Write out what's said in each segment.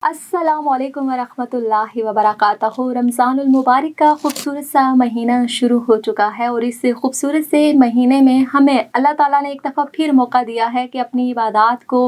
السلام علیکم ورحمۃ اللہ وبرکاتہ۔ رمضان المبارک کا خوبصورت سا مہینہ شروع ہو چکا ہے، اور اس خوبصورت سے مہینے میں ہمیں اللہ تعالیٰ نے ایک دفعہ پھر موقع دیا ہے کہ اپنی عبادات کو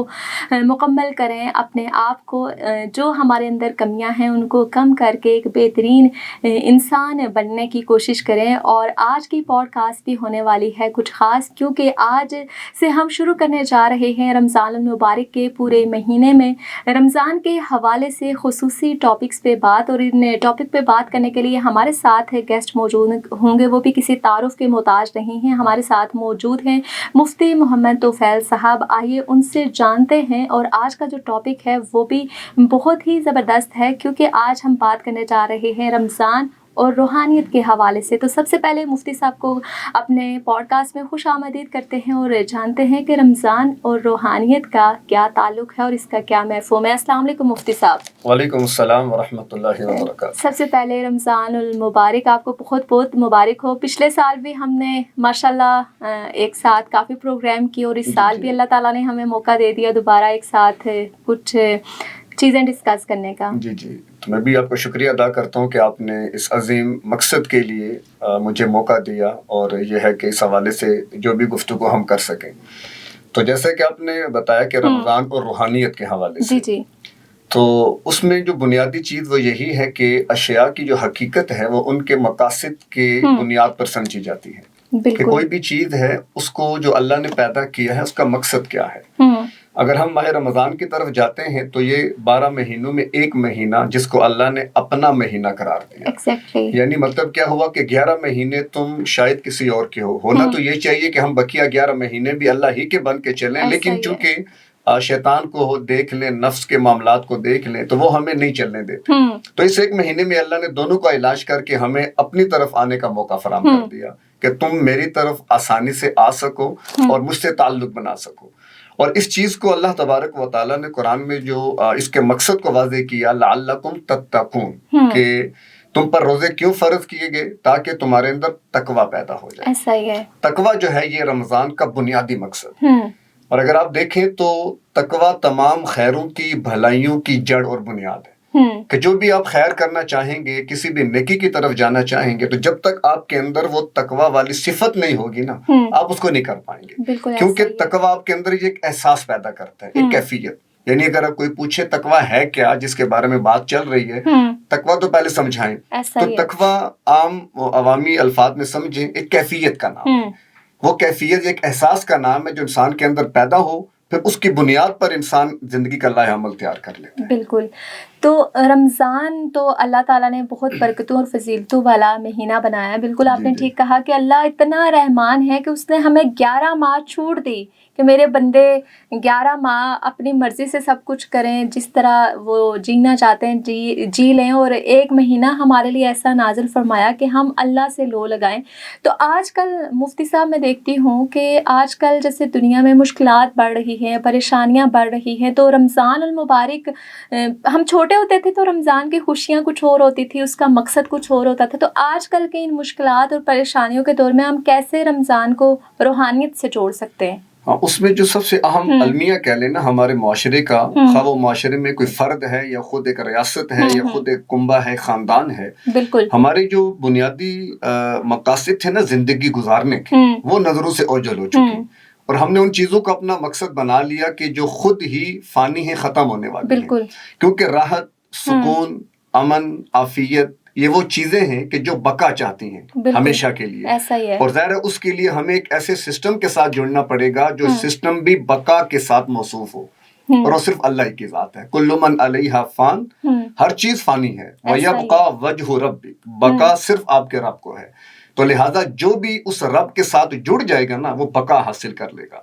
مکمل کریں، اپنے آپ کو جو ہمارے اندر کمیاں ہیں ان کو کم کر کے ایک بہترین انسان بننے کی کوشش کریں۔ اور آج کی پوڈ کاسٹ بھی ہونے والی ہے کچھ خاص، کیونکہ آج سے ہم شروع کرنے جا رہے ہیں رمضان المبارک کے پورے مہینے میں رمضان کے حوالے سے خصوصی ٹاپکس پہ بات، اور ان ٹاپک پہ بات کرنے کے لیے ہمارے ساتھ گیسٹ موجود ہوں گے، وہ بھی کسی تعارف کے محتاج نہیں ہیں۔ ہمارے ساتھ موجود ہیں مفتی محمد توفیل صاحب، آئیے ان سے جانتے ہیں۔ اور آج کا جو ٹاپک ہے وہ بھی بہت ہی زبردست ہے، کیونکہ آج ہم بات کرنے جا رہے ہیں رمضان اور روحانیت کے حوالے سے۔ تو سب سے پہلے مفتی صاحب کو اپنے پوڈ کاسٹ میں خوش آمدید کرتے ہیں اور جانتے ہیں کہ رمضان اور روحانیت کا کیا تعلق ہے اور اس کا کیا مفہوم ہے۔ السلام علیکم مفتی صاحب۔ وعلیکم السلام ورحمۃ اللہ وبرکاتہ۔ سب سے پہلے رمضان المبارک آپ کو بہت بہت مبارک ہو۔ پچھلے سال بھی ہم نے ماشاءاللہ ایک ساتھ کافی پروگرام کیے، اور اس سال بھی اللہ تعالیٰ نے ہمیں موقع دے دیا دوبارہ ایک ساتھ کچھ چیزیں ڈسکس کرنے کا۔ جی تو میں بھی آپ کا شکریہ ادا کرتا ہوں کہ آپ نے اس عظیم مقصد کے لیے مجھے موقع دیا، اور یہ ہے کہ اس حوالے سے جو بھی گفتگو ہم کر سکیں۔ تو جیسے کہ آپ نے بتایا کہ رمضان اور روحانیت کے حوالے سے، جی تو اس میں جو بنیادی چیز وہ یہی ہے کہ اشیاء کی جو حقیقت ہے وہ ان کے مقاصد کے بنیاد پر سمجھی جاتی ہے، کہ کوئی بھی چیز ہے اس کو جو اللہ نے پیدا کیا ہے اس کا مقصد کیا ہے۔ اگر ہم ماہ رمضان کی طرف جاتے ہیں تو یہ 12 مہینوں میں ایک مہینہ جس کو اللہ نے اپنا مہینہ قرار دیا، یعنی مطلب کیا ہوا کہ 11 مہینے تم شاید کسی اور کے ہونا تو یہ چاہیے کہ ہم بقیہ 11 مہینے بھی اللہ ہی کے بن کے چلیں، لیکن چونکہ شیطان کو دیکھ لیں، نفس کے معاملات کو دیکھ لیں تو وہ ہمیں نہیں چلنے دیتے، تو اس ایک مہینے میں اللہ نے دونوں کا علاج کر کے ہمیں اپنی طرف آنے کا موقع فراہم کر دیا کہ تم میری طرف آسانی سے آ سکو اور مجھ سے تعلق بنا سکو۔ اور اس چیز کو اللہ تبارک و تعالیٰ نے قرآن میں جو اس کے مقصد کو واضح کیا، لعلکم تتقون، کہ تم پر روزے کیوں فرض کیے گئے؟ تاکہ تمہارے اندر تقوی پیدا ہو جائے۔ ایسا ہی ہے، تقوی جو ہے یہ رمضان کا بنیادی مقصد ہے۔ اور اگر آپ دیکھیں تو تقوی تمام خیروں کی، بھلائیوں کی جڑ اور بنیاد ہے، کہ جو بھی آپ خیر کرنا چاہیں گے، کسی بھی نیکی کی طرف جانا چاہیں گے، تو جب تک آپ کے اندر وہ تقوی والی صفت نہیں ہوگی نا، آپ اس کو نہیں کر پائیں گے، کیونکہ تقوی آپ کے اندر یہ ایک احساس پیدا کرتا ہے، ایک کیفیت۔ یعنی اگر آپ کوئی پوچھے تقوی ہے کیا، جس کے بارے میں بات چل رہی ہے، تقوی تو پہلے سمجھائیں۔ تو تقوی عام عوامی الفاظ میں سمجھیں ایک کیفیت کا نام ہے، وہ کیفیت ایک احساس کا نام ہے جو انسان کے اندر پیدا ہو، پھر اس کی بنیاد پر انسان زندگی کا لائحہ عمل تیار کر لیتا ہے۔ بالکل۔ تو رمضان تو اللہ تعالیٰ نے بہت برکتوں اور فضیلتوں والا مہینہ بنایا ہے۔ بالکل آپ نے ٹھیک کہا کہ اللہ اتنا رحمان ہے کہ اس نے ہمیں 11 ماہ چھوٹ دی کہ میرے بندے 11 ماہ اپنی مرضی سے سب کچھ کریں، جس طرح وہ جینا چاہتے ہیں جی لیں، اور ایک مہینہ ہمارے لیے ایسا نازل فرمایا کہ ہم اللہ سے لو لگائیں۔ تو آج کل مفتی صاحب میں دیکھتی ہوں کہ آج کل جیسے دنیا میں مشکلات بڑھ رہی ہیں، پریشانیاں بڑھ رہی ہیں، تو رمضان المبارک ہم چھوٹے ہوتے تھے تو رمضان کی خوشیاں کچھ اور ہوتی تھی، اس کا مقصد کچھ اور ہوتا تھا۔ تو آج کل کے ان مشکلات اور پریشانیوں کے دور میں ہم کیسے رمضان کو روحانیت سے جوڑ سکتے ہیں؟ اس میں جو سب سے اہم المیہ کہہ لینا ہمارے معاشرے کا، خواہ وہ معاشرے میں کوئی فرد ہے یا خود ایک ریاست ہے یا خود ایک کنبہ ہے، خاندان ہے، بالکل ہمارے جو بنیادی مقاصد تھے نا زندگی گزارنے کے، وہ نظروں سے اوجھل ہو چکی، اور ہم نے ان چیزوں کو اپنا مقصد بنا لیا کہ جو خود ہی فانی ہیں، ختم ہونے والی ہیں، کیونکہ راحت، سکون، امن، عافیت یہ وہ چیزیں ہیں کہ جو بقا چاہتی ہیں ہمیشہ کے لیے، اور ظاہر ہے اس کے لیے ہمیں ایک ایسے سسٹم کے ساتھ جڑنا پڑے گا جو سسٹم بھی بقا کے ساتھ موصوف ہو، اور وہ صرف اللہ کی ذات ہے۔ کل من علیہا فان، ہر چیز فانی ہے، وَيَبْقَى وَجْهُ رَبِّكَ، بقا صرف آپ کے رب کو ہے، تو لہٰذا جو بھی اس رب کے ساتھ جڑ جائے گا نا وہ بقا حاصل کر لے گا،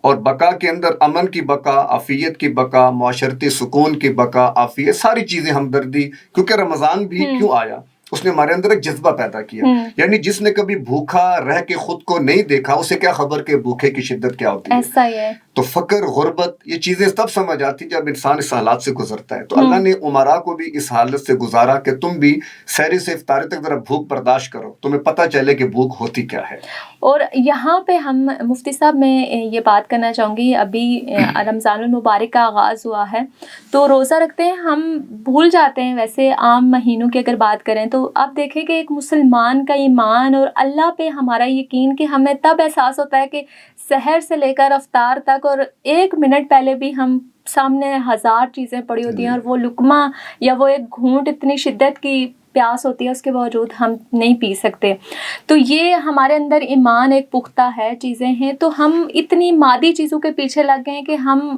اور بقا کے اندر امن کی بقا، عافیت کی بقا، معاشرتی سکون کی بقا، عافیت، ساری چیزیں ہمدردی، کیونکہ رمضان بھی کیوں آیا؟ اس نے ہمارے اندر ایک جذبہ پیدا کیا، یعنی جس نے کبھی بھوکا رہ کے خود کو نہیں دیکھا اسے کیا خبر کہ بھوکے کی شدت کیا ہوتی ہے۔ ایسا ہی ہے۔ تو فقر، غربت، یہ چیزیں تب سمجھ آتی جب انسان اس حالات سے گزرتا ہے۔ تو اللہ نے عمراء کو بھی اس حالت سے گزارا کہ تم بھی سحری سے افطاری تک ذرا بھوک برداشت کرو، تمہیں پتہ چلے کہ بھوک ہوتی کیا ہے۔ اور یہاں پہ ہم مفتی صاحب میں یہ بات کرنا چاہوں گی، ابھی رمضان المبارک کا آغاز ہوا ہے تو روزہ رکھتے ہیں، ہم بھول جاتے ہیں ویسے عام مہینوں کی اگر بات کریں تو آپ دیکھیں کہ ایک مسلمان کا ایمان اور اللہ پہ ہمارا یقین کہ ہمیں تب احساس ہوتا ہے کہ سحر سے لے کر افطار تک اور 1 منٹ پہلے بھی ہم سامنے 1000 چیزیں پڑی ہوتی ہیں اور وہ لقمہ یا وہ ایک گھونٹ اتنی شدت کی پیاس ہوتی ہے اس کے باوجود ہم نہیں پی سکتے. تو یہ ہمارے اندر ایمان ایک پختہ ہے، چیزیں ہیں، تو ہم اتنی مادی چیزوں کے پیچھے لگ گئے ہیں کہ ہم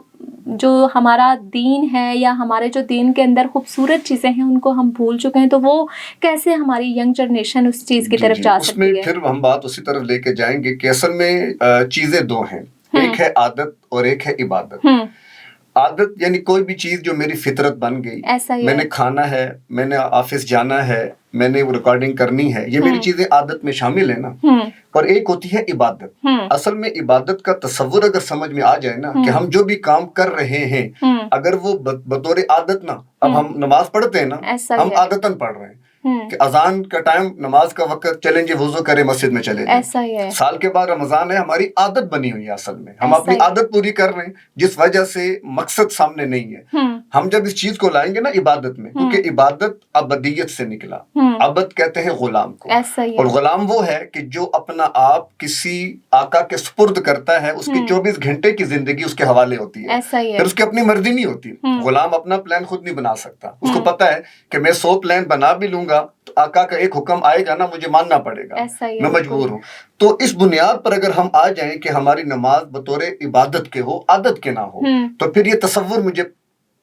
جو ہمارا دین ہے یا ہمارے جو دین کے اندر خوبصورت چیزیں ہیں ان کو ہم بھول چکے ہیں. تو وہ کیسے ہماری ینگ جنریشن اس چیز کی طرف جا سکتی ہے؟ اس میں پھر ہم بات اسی طرف لے کے جائیں گے کہ اصل میں چیزیں دو ہیں، ایک ہے عادت اور ایک ہے عبادت. عادت یعنی کوئی بھی چیز جو میری فطرت بن گئی، میں نے کھانا ہے، میں نے آفس جانا ہے، میں نے ریکارڈنگ کرنی ہے، یہ میری چیزیں عادت میں شامل ہیں نا. اور ایک ہوتی ہے عبادت. اصل میں عبادت کا تصور اگر سمجھ میں آ جائے نا کہ ہم جو بھی کام کر رہے ہیں اگر وہ بطور عادت نہ، اب ہم نماز پڑھتے ہیں نا، ہم عادتاً پڑھ رہے ہیں کہ اذان کا ٹائم، نماز کا وقت، چلیں جی وضو کریں مسجد میں چلے جائیں. سال کے بعد رمضان ہے، ہماری عادت بنی ہوئی ہے. اصل میں ہم اپنی عادت پوری کر رہے ہیں جس وجہ سے مقصد سامنے نہیں ہے. ہم جب اس چیز کو لائیں گے نا عبادت میں، کیونکہ عبادت ابدیت سے نکلا، عبد کہتے ہیں غلام کو، اور غلام وہ ہے کہ جو اپنا آپ کسی آقا کے سپرد کرتا ہے، اس کی 24 گھنٹے کی زندگی اس کے حوالے ہوتی ہے، پھر اس کی اپنی مرضی نہیں ہوتی. غلام اپنا پلان خود نہیں بنا سکتا، اس کو پتا ہے کہ میں 100 پلان بنا بھی لوں گا تو آقا کا ایک حکم آئے گا نا، مجھے ماننا پڑے گا، میں مجبور ہوں. تو اس بنیاد پر اگر ہم آ جائیں کہ ہماری نماز بطور عبادت کے ہو، عادت کے نہ ہو، تو پھر یہ تصور مجھے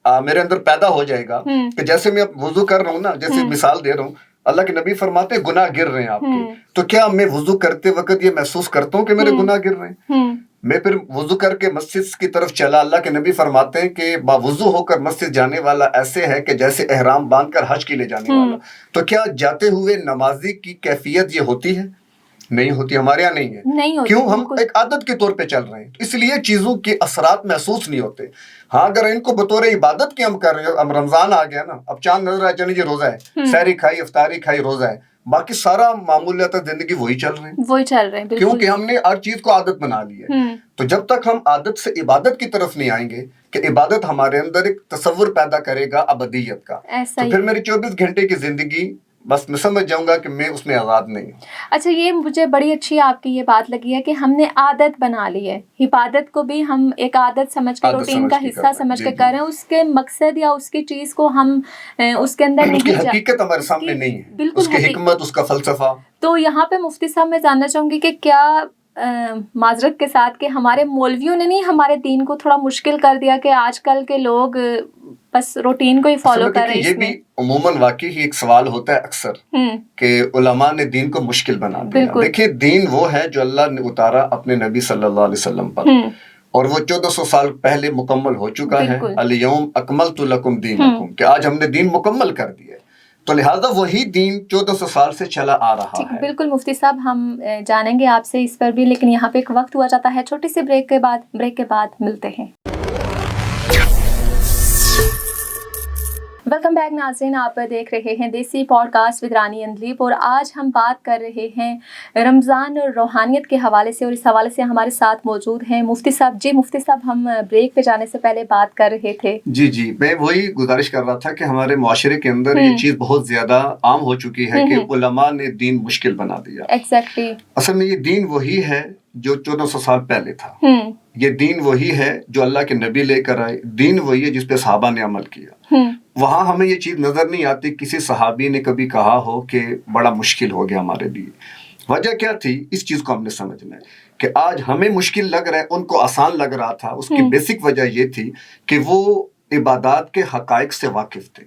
میرے اندر پیدا ہو جائے گا کہ جیسے میں اب وضو کر رہا ہوں نا، جیسے مثال دے رہا ہوں، اللہ کے نبی فرماتے ہیں گناہ گر رہے ہیں آپ کے، تو کیا میں وضو کرتے وقت یہ محسوس کرتا ہوں کہ میرے گناہ گر رہے ہیں؟ میں پھر وضو کر کے مسجد کی طرف چلا، اللہ کے نبی فرماتے ہیں کہ باوضو ہو کر مسجد جانے والا ایسے ہے کہ جیسے احرام باندھ کر حج کے لیے جانے والا. تو کیا جاتے ہوئے نمازی کی کیفیت یہ ہوتی ہے؟ نہیں ہوتی، ہمارے یہاں نہیں ہے. کیوں؟ ہم ایک عادت کے طور پہ چل رہے ہیں، اس لیے چیزوں کے اثرات محسوس نہیں ہوتے. ہاں اگر ان کو بطور عبادت کے ہم کر رہے ہیں، اب رمضان آ گیا نا، اب چاند نظر آ چلے، یہ روزہ ہے، سحری کھائی، افطاری کھائی، روزہ ہے، باقی سارا معمولیات زندگی وہی چل رہے ہیں، کیونکہ ہم نے ہر چیز کو عادت بنا لی ہے. تو جب تک ہم عادت سے عبادت کی طرف نہیں آئیں گے کہ عبادت ہمارے اندر ایک تصور پیدا کرے گا ابدیت کا، تو پھر میری 24 گھنٹے کی زندگی بس میں سمجھ جاؤں گا کہ میں اس میں آزاد نہیں ہوں. اچھا، یہ مجھے بڑی اچھی آپ کی یہ بات لگی ہے کہ ہم نے عادت بنا لی ہے، عبادت کو بھی ہم ایک عادت سمجھ کے، روٹین کا حصہ سمجھ کے کر رہے ہیں. اس کے مقصد یا اس کی چیز کو ہم اس کے اندر نہیں، اس کی حقیقت ہمارے سامنے نہیں ہے، بالکل، اس کی حکمت، اس کا فلسفہ. تو یہاں پہ مفتی صاحب میں جاننا چاہوں گی کہ کیا معذرت کے ساتھ کہ ہمارے مولویوں نے نہیں ہمارے دین کو تھوڑا مشکل کر دیا کہ آج کل کے لوگ بس روٹین کو ہی فالو کر رہے ہیں؟ یہ بھی عموماً واقعی ہی ایک سوال ہوتا ہے اکثر کہ علماء نے دین کو مشکل بنا دیا. دیکھیں، دین وہ ہے جو اللہ نے اتارا اپنے نبی صلی اللہ علیہ وسلم پر، اور وہ 1400 سال پہلے مکمل ہو چکا ہے. الیوم اکملت لکم دینکم، کہ آج ہم نے دین مکمل کر دیا ہے. تو لہٰذا وہی دین 1400 سال سے چلا آ رہا ہے. بالکل مفتی صاحب، ہم جانیں گے آپ سے اس پر بھی، لیکن یہاں پہ ایک وقت ہوا جاتا ہے، چھوٹی سی بریک کے بعد ملتے ہیں. ویلکم بیک ناظرین، آپ دیکھ رہے ہیں دیسی پوڈ کاسٹ ود رانی اندلیب، اور آج ہم بات کر رہے ہیں رمضان اور روحانیت کے حوالے سے، اور اس حوالے سے ہمارے ساتھ موجود ہیں مفتی صاحب. جی مفتی صاحب، ہم بریک پہ جانے سے پہلے بات کر رہے تھے. جی میں وہی گزارش کر رہا تھا کہ ہمارے معاشرے کے اندر یہ چیز بہت زیادہ عام ہو چکی ہے کہ علماء نے دین مشکل بنا دیا. ایگزیکٹلی. اصل میں یہ دین وہی ہے جو 1400 سال پہلے تھا. یہ دین وہی ہے جو اللہ کے نبی لے کر آئے. دین وہی ہے جس پہ صحابہ نے عمل کیا. وہاں ہمیں یہ چیز نظر نہیں آتی کسی صحابی نے کبھی کہا ہو کہ بڑا مشکل ہو گیا ہمارے لیے. وجہ کیا تھی؟ اس چیز کو ہم نے سمجھنا ہے کہ آج ہمیں مشکل لگ رہا ہے، ان کو آسان لگ رہا تھا. اس کی بیسک وجہ یہ تھی کہ وہ عبادات کے حقائق سے واقف تھے.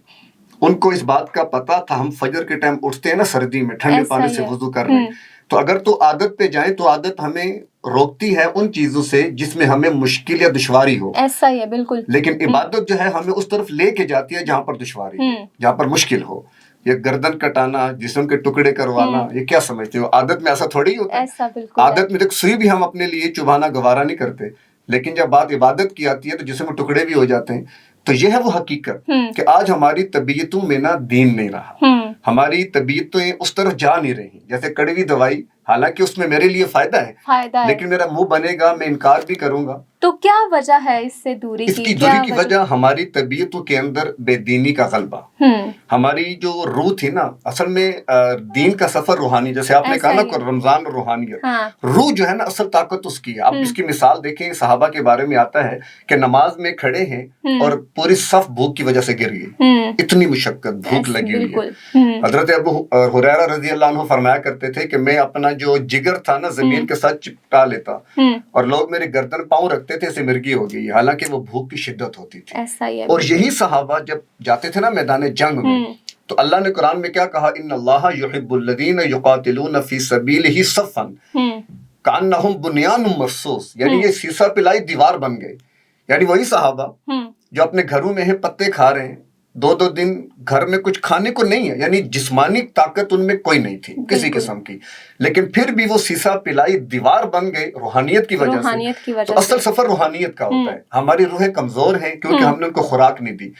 ان کو اس بات کا پتا تھا، ہم فجر کے ٹائم اٹھتے ہیں نا سردی میں، ٹھنڈے پانی سے وضو کر رہے ہیں، تو اگر تو عادت پہ جائیں تو عادت ہمیں روکتی ہے ان چیزوں سے جس میں ہمیں مشکل یا دشواری ہو. ایسا ہی ہے، بالکل. لیکن عبادت جو ہے ہمیں اس طرف لے کے جاتی ہے جہاں پر دشواری ہو، جہاں پر مشکل ہو. یہ گردن کٹانا، جسم کے ٹکڑے کروانا، یہ کیا سمجھتے ہو؟ عادت میں ایسا تھوڑی ہوتا ہے. عادت میں تو سوئی بھی ہم اپنے لیے چبھانا گوارا نہیں کرتے، لیکن جب بات عبادت کی آتی ہے تو جسم کے ٹکڑے بھی ہو جاتے ہیں. تو یہ ہے وہ حقیقت کہ آج ہماری طبیعتوں میں نا دین نہیں رہا. ہماری طبیعتیں اس طرف جا نہیں رہی. جیسے کڑوی دوائی حالانکہ اس میں میرے لیے فائدہ ہے لیکن میرا منہ بنے گا, میں انکار بھی کروں گا. تو کیا وجہ ہے اس سے دوری کی؟ اس کی دوری کی وجہ ہماری طبیعتوں کے اندر بے دینی کا غلبہ. ہماری جو روح تھی نا, اصل میں دین کا سفر روحانی, جیسے آپ نے کہا نا رمضان اور روحانیت, روح جو ہے نا اصل طاقت اس کی ہے. اب اس کی مثال دیکھیں, صحابہ کے بارے میں آتا ہے کہ نماز میں کھڑے ہیں اور پوری صف بھوک کی وجہ سے گر گئی, اتنی مشقت, بھوک لگی ہوئی ہے. حضرت ابو ہریرہ رضی اللہ عنہ فرمایا کرتے تھے کہ میں اپنا جو جگر تھا نا زمین کے ساتھ چپٹا لیتا اور لوگ میرے گردن پاؤں رکھتے تھے, اسے مرگی ہو گئی, حالانکہ وہ بھوک کی شدت ہوتی تھی. اور یہی صحابہ جب جاتے تھے نا میدان جنگ میں, تو اللہ نے قرآن میں کیا کہا, ان اللہ یحب الذین یقاتلون فی سبیلہ صفا کأنہم بنیان مرصوص, یعنی یہ سیسا پلائی دیوار بن گئے. یعنی وہی صحابہ جو اپنے گھروں میں ہیں, پتے کھا رہے ہیں, 2 دن گھر میں کچھ کھانے کو نہیں ہے, یعنی جسمانی طاقت ان میں کوئی نہیں تھی کسی قسم کی, لیکن پھر بھی وہ سیسا پلائی دیوار بن گئے روحانیت کی وجہ سے. تو اصل سفر روحانیت کا ہوتا ہے. ہماری روحیں کمزور ہیں کیونکہ ہم نے ان کو خوراک نہیں دی.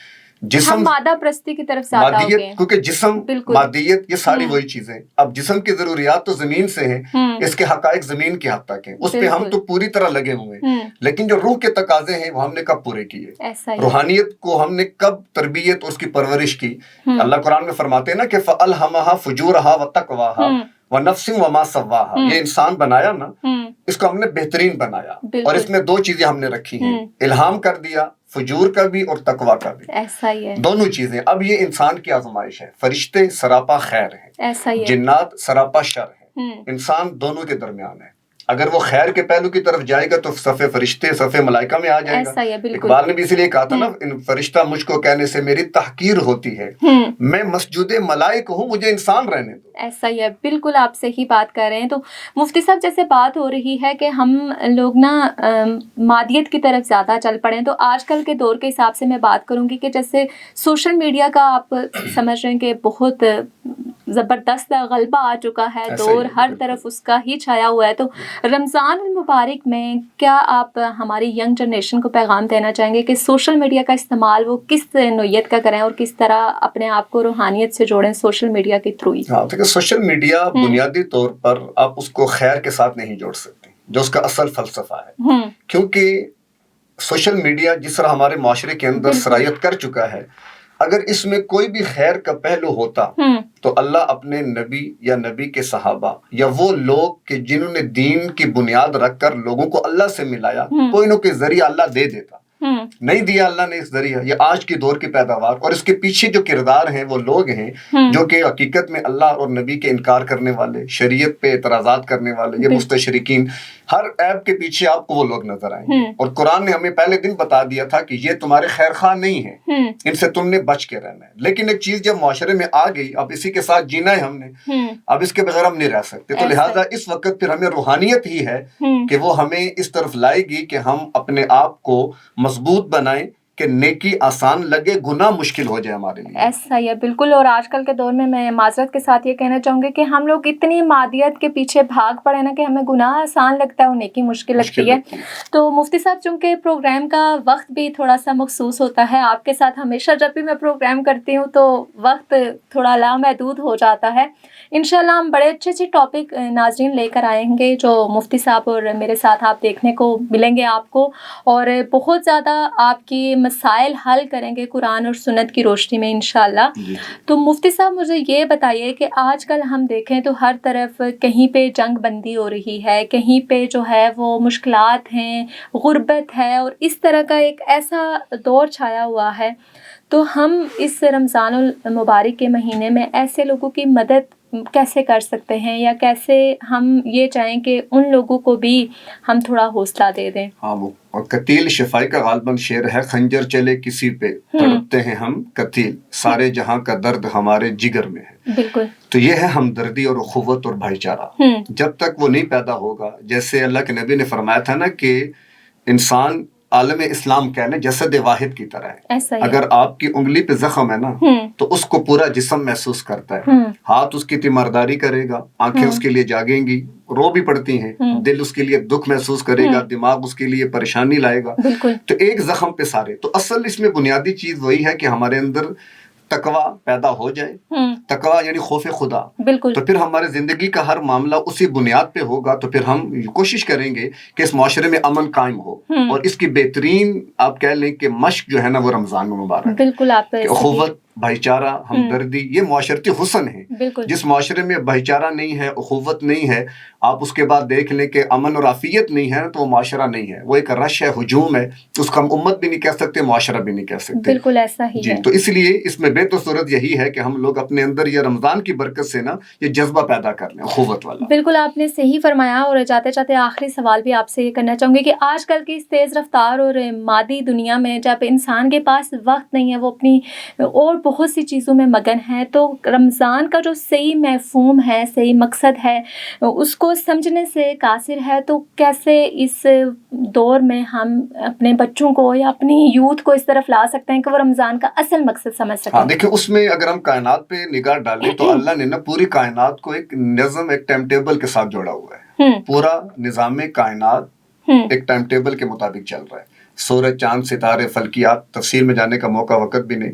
جسم مادہ پرستی کی طرف زیادہ ہو گئے, کیونکہ جسم مادیت یہ ساری وہی چیزیں. اب جسم کی ضروریات تو زمین سے ہیں, اس کے حقائق زمین کی حد تک ہیں, اس پہ ہم تو پوری طرح لگے ہوئے ہیں, لیکن جو روح کے تقاضے ہیں وہ ہم نے کب پورے کیے؟ روحانیت کو ہم نے کب تربیت اور اس کی پرورش کی؟ اللہ قرآن میں فرماتے ہیں نا کہ فَأَلْهَمَهَا فُجُورَهَا وَتَقْوَاهَا وَنَفْسٍ وَمَا سَوَّاهَا. یہ انسان بنایا نا, اس کو ہم نے بہترین بنایا, اور اس میں 2 چیزیں ہم نے رکھی ہیں, الہام کر دیا فجور کا بھی اور تقویٰ کا بھی. ایسا ہی ہے, دونوں چیزیں. اب یہ انسان کی آزمائش ہے. فرشتے سراپا خیر ہیں, ایسا ہی ہے. جنات سراپا شر ہیں, انسان دونوں کے درمیان ہے. اگر وہ خیر کے پہلو کی طرف جائے گا تو صفے فرشتے صفے ملائکہ میں آ جائے گا. اقبال نے بھی اسی لیے کہا تھا نا, فرشتہ مجھ کو کہنے سے میری تحقیر ہوتی ہے, میں مسجود ملائک ہوں, مجھے انسان رہنے دو. ایسا ہی ہے, بالکل آپ صحیح بات کر رہے ہیں. تو مفتی صاحب جیسے بات ہو رہی ہے کہ ہم لوگ نا مادیت کی طرف زیادہ چل پڑے ہیں, تو آج کل کے دور کے حساب سے میں بات کروں گی کہ جیسے سوشل میڈیا کا آپ سمجھ رہے ہیں کہ بہت زبردست غلبہ آ چکا ہے, دور ہر طرف اس کا ہی چھایا ہوا ہے. تو رمضان المبارک میں کیا آپ ہماری ینگ جنریشن کو پیغام دینا چاہیں گے کہ سوشل میڈیا کا استعمال وہ کس نوعیت کا کریں اور کس طرح اپنے آپ کو روحانیت سے جوڑیں سوشل میڈیا کے تھرو ہی؟ ہاں, دیکھیں سوشل میڈیا بنیادی طور پر آپ اس کو خیر کے ساتھ نہیں جوڑ سکتے, جو اس کا اصل فلسفہ ہے. کیونکہ سوشل میڈیا جس طرح ہمارے معاشرے کے اندر سرایت کر چکا ہے, اگر اس میں کوئی بھی خیر کا پہلو ہوتا تو اللہ اپنے نبی یا نبی کے صحابہ یا وہ لوگ کہ جنہوں نے دین کی بنیاد رکھ کر لوگوں کو اللہ سے ملایا, کوئی نہ کوئی ذریعہ اللہ دے دیتا. نہیں دیا اللہ نے اس ذریعہ. یہ آج کی دور کی پیداوار, اور اس کے پیچھے جو کردار ہیں وہ لوگ ہیں جو کہ حقیقت میں اللہ اور نبی کے انکار کرنے والے, شریعت پہ اعتراضات کرنے والے, یہ مستشرقین, ہر ایپ کے پیچھے آپ کو وہ لوگ نظر آئیں گے. اور قرآن نے ہمیں پہلے دن بتا دیا تھا کہ یہ تمہارے خیر خواہ نہیں ہیں, ان سے تم نے بچ کے رہنا ہے. لیکن ایک چیز جب معاشرے میں آ گئی, اب اسی کے ساتھ جینا ہے ہم نے, اب اس کے بغیر ہم نہیں رہ سکتے. تو لہٰذا اس وقت پھر ہمیں روحانیت ہی ہے کہ وہ ہمیں اس طرف لائے گی کہ ہم اپنے آپ کو مضبوط بنائیں کہ نیکی آسان لگے, گناہ مشکل ہو جائے ہمارے لیے. ایسا ہی ہے, بالکل. اور آج کل کے دور میں معذرت کے ساتھ یہ کہنا چاہوں گی کہ ہم لوگ اتنی مادیت کے پیچھے بھاگ پڑے نا کہ ہمیں گناہ آسان لگتا ہے اور نیکی مشکل لگتی ہے. تو مفتی صاحب چونکہ پروگرام کا وقت بھی تھوڑا سا مخصوص ہوتا ہے, آپ کے ساتھ ہمیشہ جب بھی میں پروگرام کرتی ہوں تو وقت تھوڑا لامحدود ہو جاتا ہے. انشاءاللہ ہم بڑے اچھے ٹاپک ناظرین لے کر آئیں گے جو مفتی صاحب اور میرے ساتھ آپ دیکھنے کو ملیں گے آپ کو, اور بہت زیادہ آپ کی مسائل حل کریں گے قرآن اور سنت کی روشنی میں انشاءاللہ. تو مفتی صاحب مجھے یہ بتائیے کہ آج کل ہم دیکھیں تو ہر طرف کہیں پہ جنگ بندی ہو رہی ہے, کہیں پہ جو ہے وہ مشکلات ہیں, غربت ہے, اور اس طرح کا ایک ایسا دور چھایا ہوا ہے. تو ہم اس رمضان المبارک کے مہینے میں ایسے لوگوں کی مدد کیسے کر سکتے ہیں, یا کیسے ہم یہ چاہیں کہ ان لوگوں کو بھی ہم تھوڑا حوصلہ دے دیں؟ ہاں, وہ اور قتیل شفائی کا غالباً شعر ہے, خنجر چلے کسی پہ تڑپتے ہیں ہم قتیل, سارے جہاں کا درد ہمارے جگر میں ہے. بالکل. تو یہ ہے ہمدردی اور اخوت اور بھائی چارہ. جب تک وہ نہیں پیدا ہوگا, جیسے اللہ کے نبی نے فرمایا تھا نا کہ انسان عالم اسلام کیا ہے, جسد واحد کی طرح ہے. اگر آپ کی انگلی پہ زخم ہے نا تو اس کو پورا جسم محسوس کرتا ہے. ہاتھ اس کی تیمارداری کرے گا, آنکھیں اس کے لیے جاگیں گی, رو بھی پڑتی ہیں, دل اس کے لیے دکھ محسوس کرے گا, دماغ اس کے لیے پریشانی لائے گا. تو ایک زخم پہ سارے. تو اصل اس میں بنیادی چیز وہی ہے کہ ہمارے اندر تقوی پیدا ہو جائے، تقوی یعنی خوف خدا، بالکل، تو پھر ہمارے زندگی کا ہر معاملہ اسی بنیاد پہ ہوگا، تو پھر ہم کوشش کریں گے کہ اس معاشرے میں امن قائم ہو، اور اس کی بہترین آپ کہہ لیں کہ مشق جو ہے نا وہ رمضان مبارک، بالکل، آپ اخوت، بھائی چارہ، ہمدردی، یہ معاشرتی حسن ہے۔ بالکل، جس معاشرے میں بھائی چارہ نہیں ہے، اخوت نہیں ہے، آپ اس کے بعد دیکھ لیں کہ امن اور عافیت نہیں ہے، تو وہ معاشرہ نہیں ہے، وہ ایک رش ہے، ہجوم ہے، اس کو ہم امت بھی نہیں کہہ سکتے، معاشرہ بھی نہیں کہہ سکتے۔ بالکل ایسا ہی ہے تو اس لیے اس میں بہتر صورت یہی ہے کہ ہم لوگ اپنے اندر یہ رمضان کی برکت سے نا یہ جذبہ پیدا کر لیں، اخوت والا۔ بالکل آپ نے صحیح فرمایا، اور جاتے جاتے آخری سوال بھی آپ سے یہ کرنا چاہوں گی کہ آج کل کی اس تیز رفتار اور مادی دنیا میں جب انسان کے پاس وقت نہیں ہے، وہ اپنی اور بہت سی چیزوں میں مگن ہے، تو رمضان کا جو صحیح مفہوم ہے، صحیح مقصد ہے، اس کو سمجھنے سے قاصر ہے، تو کیسے اس دور میں ہم اپنے بچوں کو یا اپنی یوتھ کو اس طرف لا سکتے ہیں کہ وہ رمضان کا اصل مقصد سمجھ سکیں؟ ہاں دیکھیں، اس میں اگر ہم کائنات پہ نگاہ ڈالیں تو اللہ نے نا پوری کائنات کو ایک نظم، ایک ٹائم ٹیبل کے ساتھ جوڑا ہوا ہے۔ پورا نظام کائنات ایک ٹائم ٹیبل کے مطابق چل رہا ہے، سورج، چاند، ستارے، فلکیات، تفصیل میں جانے کا موقع وقت بھی نہیں۔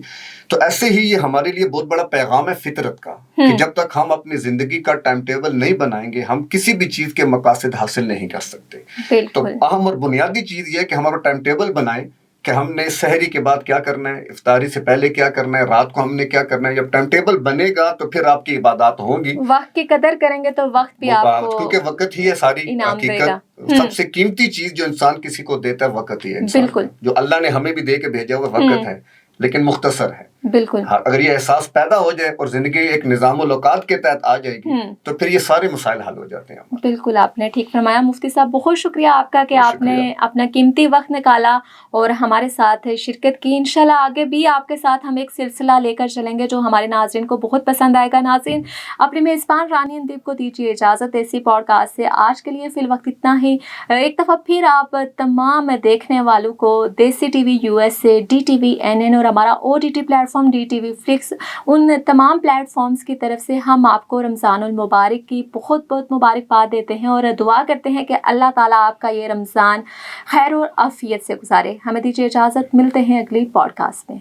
تو ایسے ہی یہ ہمارے لیے بہت بڑا پیغام ہے فطرت کا، کہ جب تک ہم اپنی زندگی کا ٹائم ٹیبل نہیں بنائیں گے، ہم کسی بھی چیز کے مقاصد حاصل نہیں کر سکتے۔ تو اہم اور بنیادی چیز یہ ہے کہ ہمارا ٹائم ٹیبل بنائیں کہ ہم نے سحری کے بعد کیا کرنا ہے، افطاری سے پہلے کیا کرنا ہے، رات کو ہم نے کیا کرنا ہے۔ جب ٹائم ٹیبل بنے گا تو پھر آپ کی عبادات ہوں گی، وقت کی قدر کریں گے تو وقت بھی آپ کو، کیونکہ وقت ہی ہے ساری حقیقت، سب سے قیمتی چیز جو انسان کسی کو دیتا ہے وقت ہی ہے انسان، بالکل، جو اللہ نے ہمیں بھی دے کے بھیجا ہوا وقت ہے، لیکن مختصر ہے۔ بالکل، اگر یہ احساس پیدا ہو جائے اور زندگی ایک نظام الاوقات کے تحت آ جائے گی تو پھر یہ سارے مسائل حل ہو جاتے ہیں۔ بالکل آپ نے ٹھیک فرمایا مفتی صاحب، بہت شکریہ آپ کا کہ آپ نے اپنا قیمتی وقت نکالا اور ہمارے ساتھ شرکت کی۔ انشاءاللہ آگے بھی آپ کے ساتھ ہم ایک سلسلہ لے کر چلیں گے جو ہمارے ناظرین کو بہت پسند آئے گا۔ ناظرین، اپنے میزبان رانی اندیب کو دیجیے اجازت ایسی پوڈ کاسٹ سے۔ آج کے لیے فی الوقت اتنا ہی۔ ایک دفعہ پھر آپ تمام دیکھنے والوں کو دیسی ٹی وی USA، DTV اور ہمارا OTT platform DTV Flix, ان تمام پلیٹ فارمز کی طرف سے ہم آپ کو رمضان المبارک کی بہت بہت مبارکباد دیتے ہیں اور دعا کرتے ہیں کہ اللہ تعالیٰ آپ کا یہ رمضان خیر اور عافیت سے گزارے۔ ہمیں دیجیے اجازت، ملتے ہیں اگلی پوڈ کاسٹ میں۔